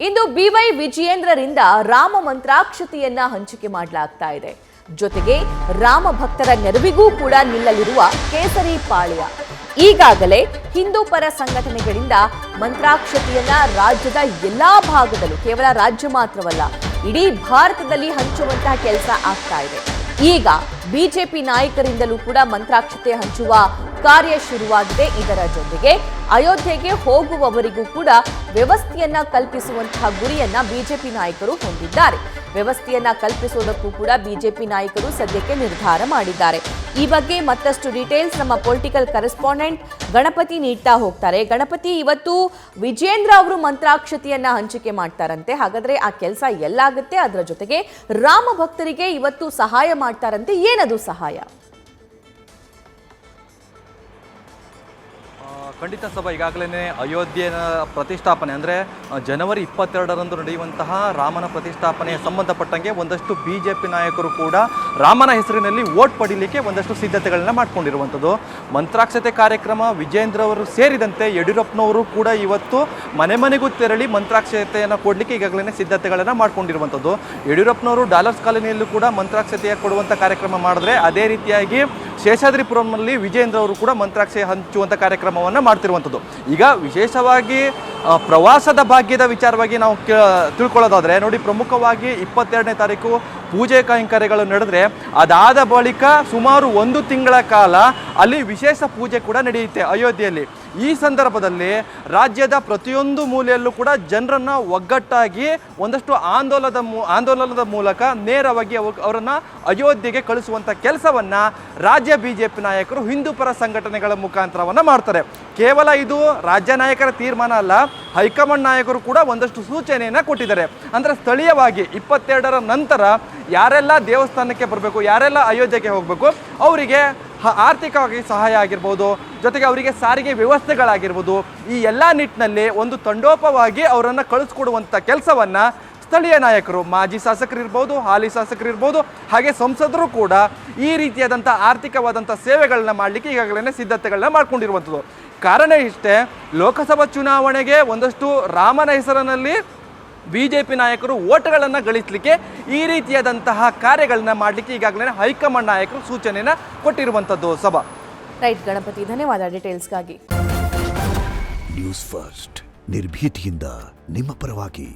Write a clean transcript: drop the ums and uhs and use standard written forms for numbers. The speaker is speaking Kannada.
ಇಂದು ಬಿವೈ ವಿಜಯೇಂದ್ರರಿಂದ ರಾಮ ಮಂತ್ರಾಕ್ಷತೆಯನ್ನ ಹಂಚಿಕೆ ಮಾಡಲಾಗ್ತಾ ಇದೆ. ಜೊತೆಗೆ ರಾಮ ಭಕ್ತರ ನೆರವಿಗೂ ಕೂಡ ನಿಲ್ಲಲಿರುವ ಕೇಸರಿ ಪಾಳ್ಯ. ಈಗಾಗಲೇ ಹಿಂದೂ ಪರ ಸಂಘಟನೆಗಳಿಂದ ಮಂತ್ರಾಕ್ಷತೆಯನ್ನ ರಾಜ್ಯದ ಎಲ್ಲಾ ಭಾಗದಲ್ಲೂ, ಕೇವಲ ರಾಜ್ಯ ಮಾತ್ರವಲ್ಲ ಇಡೀ ಭಾರತದಲ್ಲಿ ಹಂಚುವಂತಹ ಕೆಲಸ ಆಗ್ತಾ ಇದೆ. ಈಗ ಬಿಜೆಪಿ ನಾಯಕರಿಂದಲೂ ಕೂಡ ಮಂತ್ರಾಕ್ಷತೆ ಹಂಚುವ ಕಾರ್ಯ ಶುರುವಾಗಿದೆ. ಇದರ ಜೊತೆಗೆ ಅಯೋಧ್ಯೆಗೆ ಹೋಗುವವರಿಗೂ ಕೂಡ ವ್ಯವಸ್ಥೆಯನ್ನ ಕಲ್ಪಿಸುವಂತಹ ಗುರಿಯನ್ನ ಬಿಜೆಪಿ ನಾಯಕರು ಹೊಂದಿದ್ದಾರೆ. ವ್ಯವಸ್ಥೆಯನ್ನ ಕಲ್ಪಿಸುವುದಕ್ಕೂ ಕೂಡ ಬಿಜೆಪಿ ನಾಯಕರು ಸದ್ಯಕ್ಕೆ ನಿರ್ಧಾರ ಮಾಡಿದ್ದಾರೆ. ಈ ಬಗ್ಗೆ ಮತ್ತಷ್ಟು ಡೀಟೇಲ್ಸ್ ನಮ್ಮ ಪೊಲಿಟಿಕಲ್ ಕರೆಸ್ಪಾಂಡೆಂಟ್ ಗಣಪತಿ ನೀಡ್ತಾ ಹೋಗ್ತಾರೆ. ಗಣಪತಿ, ಇವತ್ತು ವಿಜೇಂದ್ರ ಅವರು ಮಂತ್ರಾಕ್ಷತೆಯನ್ನ ಹಂಚಿಕೆ ಮಾಡ್ತಾರಂತೆ, ಹಾಗಾದ್ರೆ ಆ ಕೆಲಸ ಎಲ್ಲಾಗುತ್ತೆ? ಅದರ ಜೊತೆಗೆ ರಾಮ ಭಕ್ತರಿಗೆ ಇವತ್ತು ಸಹಾಯ ಮಾಡ್ತಾರಂತೆ, ಏನದು ಸಹಾಯ? ಖಂಡಿತ ಸಭಾ, ಈಗಾಗಲೇ ಅಯೋಧ್ಯೆಯ ಪ್ರತಿಷ್ಠಾಪನೆ ಅಂದರೆ ಜನವರಿ 22ರಂದು ನಡೆಯುವಂತಹ ರಾಮನ ಪ್ರತಿಷ್ಠಾಪನೆಗೆ ಸಂಬಂಧಪಟ್ಟಂಗೆ ಒಂದಷ್ಟು ಬಿಜೆಪಿ ನಾಯಕರು ಕೂಡ ರಾಮನ ಹೆಸರಿನಲ್ಲಿ ವೋಟ್ ಪಡೀಲಿಕ್ಕೆ ಒಂದಷ್ಟು ಸಿದ್ಧತೆಗಳನ್ನ ಮಾಡ್ಕೊಂಡಿರುವಂಥದ್ದು. ಮಂತ್ರಾಕ್ಷತೆ ಕಾರ್ಯಕ್ರಮ ವಿಜೇಂದ್ರ ಅವರು ಸೇರಿದಂತೆ ಯಡಿಯೂರಪ್ಪನವರು ಕೂಡ ಇವತ್ತು ಮನೆ ಮನೆಗೂ ತೆರಳಿ ಮಂತ್ರಾಕ್ಷತೆಯನ್ನು ಕೊಡಲಿಕ್ಕೆ ಈಗಾಗಲೇ ಸಿದ್ಧತೆಗಳನ್ನು ಮಾಡ್ಕೊಂಡಿರುವಂಥದ್ದು. ಯಡಿಯೂರಪ್ಪನವರು ಡಾಲರ್ಸ್ ಕಾಲೋನಿಯಲ್ಲೂ ಕೂಡ ಮಂತ್ರಾಕ್ಷತೆಯ ಕೊಡುವಂಥ ಕಾರ್ಯಕ್ರಮ ಮಾಡಿದ್ರೆ, ಅದೇ ರೀತಿಯಾಗಿ ಶೇಷಾದ್ರಿಪುರಂನಲ್ಲಿ ವಿಜೇಂದ್ರ ಅವರು ಕೂಡ ಮಂತ್ರಾಕ್ಷತೆ ಹಂಚುವಂಥ ಕಾರ್ಯಕ್ರಮವನ್ನು ಮಾಡ್ತಿರುವಂಥದ್ದು. ಈಗ ವಿಶೇಷವಾಗಿ ಪ್ರವಾಸದ ಭಾಗ್ಯದ ವಿಚಾರವಾಗಿ ನಾವು ತಿಳ್ಕೊಳ್ಳೋದಾದರೆ ನೋಡಿ, ಪ್ರಮುಖವಾಗಿ 22ನೇ ತಾರೀಕು ಪೂಜೆ ಕೈಂಕರ್ಯಗಳು ನಡೆದ್ರೆ, ಅದಾದ ಬಳಿಕ ಸುಮಾರು 1 ತಿಂಗಳ ಕಾಲ ಅಲ್ಲಿ ವಿಶೇಷ ಪೂಜೆ ಕೂಡ ನಡೆಯುತ್ತೆ ಅಯೋಧ್ಯೆಯಲ್ಲಿ. ಈ ಸಂದರ್ಭದಲ್ಲಿ ರಾಜ್ಯದ ಪ್ರತಿಯೊಂದು ಮೂಲೆಯಲ್ಲೂ ಕೂಡ ಜನರನ್ನು ಒಗ್ಗಟ್ಟಾಗಿ ಒಂದಷ್ಟು ಆಂದೋಲನದ ಮೂಲಕ ನೇರವಾಗಿ ಅವರನ್ನು ಅಯೋಧ್ಯೆಗೆ ಕಳಿಸುವಂಥ ಕೆಲಸವನ್ನು ರಾಜ್ಯ ಬಿಜೆಪಿ ನಾಯಕರು ಹಿಂದೂ ಪರ ಸಂಘಟನೆಗಳ ಮುಖಾಂತರವನ್ನು ಮಾಡ್ತಾರೆ. ಕೇವಲ ಇದು ರಾಜ್ಯ ನಾಯಕರ ತೀರ್ಮಾನ ಅಲ್ಲ, ಹೈಕಮಾಂಡ್ ನಾಯಕರು ಕೂಡ ಒಂದಷ್ಟು ಸೂಚನೆಯನ್ನು ಕೊಟ್ಟಿದ್ದಾರೆ. ಅಂದರೆ ಸ್ಥಳೀಯವಾಗಿ 22ರ ನಂತರ ಯಾರೆಲ್ಲ ದೇವಸ್ಥಾನಕ್ಕೆ ಬರಬೇಕು, ಯಾರೆಲ್ಲ ಅಯೋಧ್ಯೆಗೆ ಹೋಗಬೇಕು, ಅವರಿಗೆ ಆರ್ಥಿಕವಾಗಿ ಸಹಾಯ ಆಗಿರ್ಬೋದು, ಜೊತೆಗೆ ಅವರಿಗೆ ಸಾರಿಗೆ ವ್ಯವಸ್ಥೆಗಳಾಗಿರ್ಬೋದು, ಈ ಎಲ್ಲ ನಿಟ್ಟಿನಲ್ಲಿ ಒಂದು ತಂಡೋಪವಾಗಿ ಅವರನ್ನು ಕಳಿಸ್ಕೊಡುವಂಥ ಕೆಲಸವನ್ನು ಸ್ಥಳೀಯ ನಾಯಕರು, ಮಾಜಿ ಶಾಸಕರಿರ್ಬೋದು, ಹಾಲಿ ಶಾಸಕರಿರ್ಬೋದು, ಹಾಗೆ ಸಂಸದರು ಕೂಡ ಈ ರೀತಿಯಾದಂಥ ಆರ್ಥಿಕವಾದಂಥ ಸೇವೆಗಳನ್ನ ಮಾಡಲಿಕ್ಕೆ ಈಗಾಗಲೇ ಸಿದ್ಧತೆಗಳನ್ನ ಮಾಡ್ಕೊಂಡಿರುವಂಥದ್ದು. ಕಾರಣ ಇಷ್ಟೇ, ಲೋಕಸಭಾ ಚುನಾವಣೆಗೆ ಒಂದಷ್ಟು ರಾಮನ ಹೆಸರಿನಲ್ಲಿ ಬಿಜೆಪಿ ನಾಯಕರು ಓಟ್ಗಳನ್ನು ಗಳಿಸಲಿಕ್ಕೆ ಈ ರೀತಿಯಾದಂತಹ ಕಾರ್ಯಗಳನ್ನ ಮಾಡಲಿಕ್ಕೆ ಈಗಾಗಲೇ ಹೈಕಮಾಂಡ್ ನಾಯಕರು ಸೂಚನೆಯನ್ನು ಕೊಟ್ಟಿರುವಂಥದ್ದು. ಸಭಾ ರೈಟ್ ಗಣಪತಿ, ಧನ್ಯವಾದ ಡೀಟೇಲ್ಸ್ಗಾಗಿ. ನ್ಯೂಸ್ ಫಸ್ಟ್, ನಿರ್ಭೀತಿಯಿಂದ ನಿಮ್ಮ ಪರವಾಗಿ.